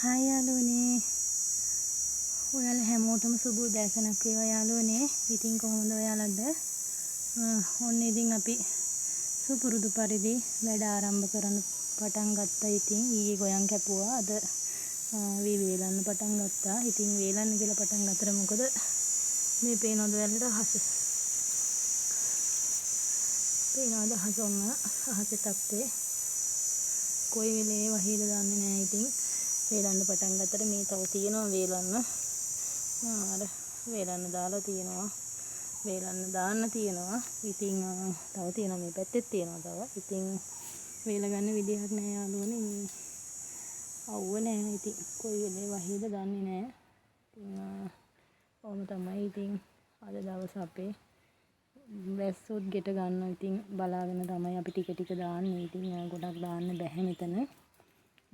Hi යාළුවනේ. ඔයාලා හැමෝටම සුබ උදෑසනක් වේවා යාළුවනේ. ඉතින් කොහොමද ඔයාලද? ඔන්න ඉතින් අපි සුපුරුදු පරිදි වැඩ ආරම්භ කරන්න පටන් ගත්තා. ඉතින් ඊයේ ගොයන් කැපුවා. අද වේලන්න පටන් ගත්තා. ඉතින් වේලන්න කියලා පටන් ගත්තට මොකද මේ පේනවද ඔයාලට අහස? පේනවද අහස? ඔන්න අහසේ තත්ත්වය කොයි වෙලේ වහීද දන්නේ නැහැ. ඉතින් වේලන්න පටන් ගත්තට මේ තව තියෙනවා වේලන්න. අර වේලන්න දාලා තියෙනවා. වේලන්න දාන්න තියෙනවා. ඉතින් තව තියෙනවා මේ පැත්තෙත් තියෙනවා තව. ඉතින් වේල ගන්න විදිහක් නැහැ යාළුවනේ. මේ අවුව නැහැ. ඉතින් කොයි වෙලේ වහීද දන්නේ නැහැ. ඉතින් ඔහොම තමයි. ඉතින් අද දවස් අපේ වැස්සොත් ගෙට ගන්නවා. ඉතින් බලාගෙන තමයි අපි ටික ටික දාන්නේ. ඉතින් ගොඩක් දාන්න බැහැ මෙතන.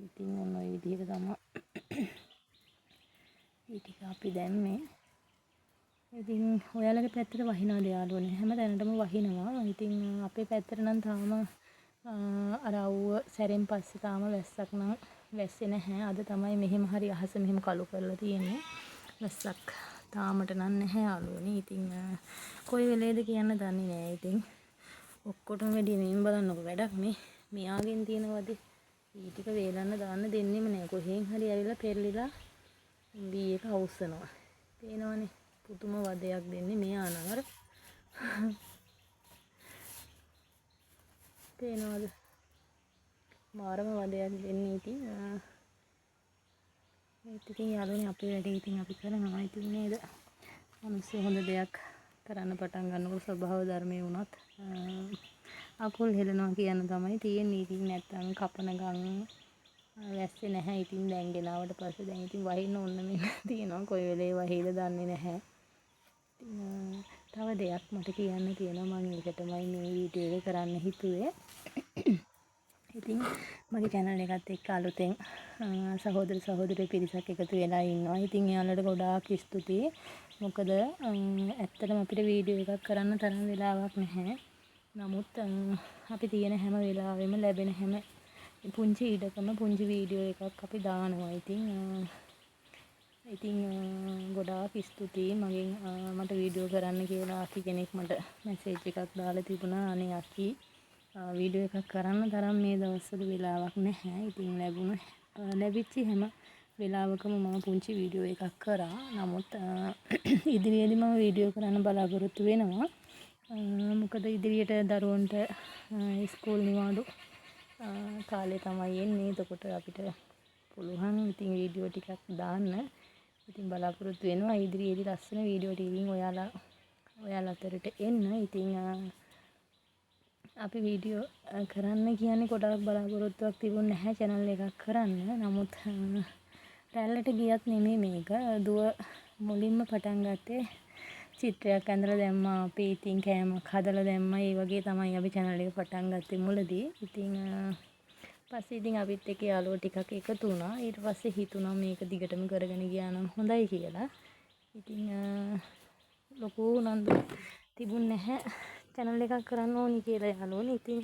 ඉතින් ඔන්න ඔය විදිහට තමයි ටික අපි දැම්මේ. ඉතින් ඔයාලගේ පැත්තට වහිනවද යාළුවනේ? හැම තැනටම වහිනවා. ඉතින් අපේ පැත්තට නම් තාම අර අවුව සැරෙන් පස්සේ තාම වැස්සක් නම් වැස්සේ නැහැ. අද තමයි මෙහෙම හරි අහස මෙහෙම කළු කරලා තියෙන්නේ. වැස්සක් තාමට නම් නැහැ යාළුවනේ. ඉතින් කොයි වෙලේද කියන්න දන්නේ නැහැ. ඉතින් ඔක්කොටම වැඩි මේන් බලන්නකො වැඩක් මේ මෙයාගෙන් තියෙනවද? ඊ ටික වේලන්න දාන්න දෙන්නෙම නැහැ. කොහෙන් හරි ඇවිල්ලා පෙරලිලා වී එක අවුස්සනවා. පේනවනේ පුදුම වදයක් දෙන්නේ මෙයා නම් අර පේනවද? මාරම වදයක් දෙන්නේ. ඉතින් ඉතින් යාළුවනේ අපේ වැඩේ ඉතින් අපි කරනවා. ඉතින් නේද? මිනිස්සු හොඳ දෙයක් කරන්න පටන් ගන්නකොට ස්වභාව ධර්මයේ වුණත් අකුල් හෙලනවා කියන තමයි තියෙන්නේ. ඉතින් නැත්තම් කපන ගම් වැස්සේ නැහැ. ඉතින් දැන් ගෙනාවට පස්සේ දැන් ඉතින් වහින්න ඕන මෙන්න තියෙනවා. කොයි වෙලේ වහීද දන්නේ නැහැ. තව දෙයක් මට කියන්න තියෙනවා. මම ඒකටමයි මේ වීඩියෝ එක කරන්න හිතුවේ. ඉතින් මගේ channel එකත් එක්ක අලුතෙන් සහෝදර සහෝදරයෝ පිරිසක් එකතු වෙලා ඉන්නවා. ඉතින් එයාලට ගොඩාක් ස්තුතියි. මොකද ඇත්තටම අපිට වීඩියෝ එකක් කරන්න තරම් වෙලාවක් නැහැ. නමුත් අපි තියෙන හැම වෙලාවෙම ලැබෙන හැම පුංචි ඉඩකම පුංචි වීඩියෝ එකක් අපි දානවා. ඉතින් ගොඩාක් ස්තුතියි. මට වීඩියෝ කරන්න කියලා අකි කෙනෙක් මට මැසේජ් එකක් දාලා තිබුණා. අනේ අකි වීඩියෝ එකක් කරන්න තරම් මේ දවස්වල වෙලාවක් නැහැ. ඉතින් ලැබිච්ච හැම වෙලාවකම මම පුංචි වීඩියෝ එකක් කරා. නමුත් ඉදිරියේදී මම වීඩියෝ කරන්න බලාපොරොත්තු වෙනවා. මොකද ඉදිරියට දරුවන්ට ස්කූල් නිවාඩු කාලේ තමයි එන්නේ. එතකොට අපිට පුළුවන් ඉතින් වීඩියෝ ටිකක් දාන්න. ඉතින් බලාපොරොත්තු වෙනවා ඉදිරියේදී ලස්සන වීඩියෝ ටිකකින් ඔයාලා අතරට එන්න. ඉතින් අපි වීඩියෝ කරන්න කියන්නේ ගොඩාක් බලාපොරොත්තුවක් තිබුණ නැහැ channel එකක් කරන්න. නමුත් රැල්ලට ගියත් නෙමෙයි මේක. දුව මුලින්ම පටන් ගත්තේ චිත්‍රයක් ඇඳලා දැම්මා. අපි ඉතින් කෑමක් හදලා දැම්මා. ඒ වගේ තමයි අපි channel එක පටන් ගත්තේ මුලදී. ඉතින් පස්සේ ඉතින් අපිත් එක්ක යාළුවෝ ටිකක් එකතු වුණා. ඊට පස්සේ හිතුණා මේක දිගටම කරගෙන ගියා නම් හොඳයි කියලා. ඉතින් ලොකු උනන්දුවක් තිබුණ නැහැ channel එකක් කරන්න ඕනි කියලා යාළුවනේ. ඉතින්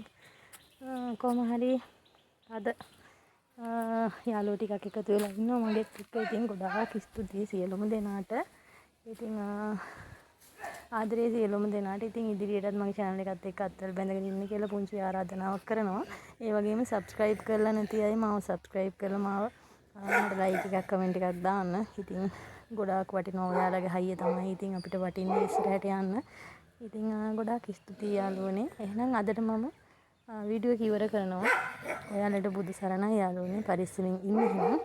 කොහොම හරි අද යාළුවෝ ටිකක් එකතු වෙලා ඉන්නවා මගෙත් එක්ක. ඉතින් ගොඩාක් ස්තුතියි සියලුම දෙනාට. ඉතින් ආදරේ සියලුම දෙනාට. ඉතින් ඉදිරියටත් මගේ channel එකත් එක්ක අත්වල බැඳගෙන ඉන්න කියලා පුංචි ආරාධනාවක් කරනවා. ඒ වගේම subscribe කරලා නැති අය මාව subscribe කරලා මට like එකක් comment එකක් දාන්න. ඉතින් ගොඩාක් වටිනවා ඔයාලගේ හයිය තමයි ඉතින් අපිට වටින්නේ ඉස්සරහට යන්න. ඉතින් ගොඩාක් ස්තුතියි යාළුවනේ. එහෙනම් අදට මම වීඩියෝ එක ඉවර කරනවා. ඔයාලට බුදු සරණයි යාළුවනේ. පරිස්සමින් ඉන්න එහෙනම්.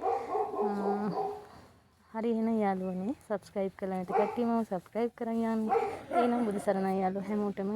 හරි එහෙනම් යාළුවනේ subscribe කරලා නැති කට්ටිය මම subscribe කරන් යන්න. එහෙනම් බුදු සරණයි යාළුවෝ හැමෝටම.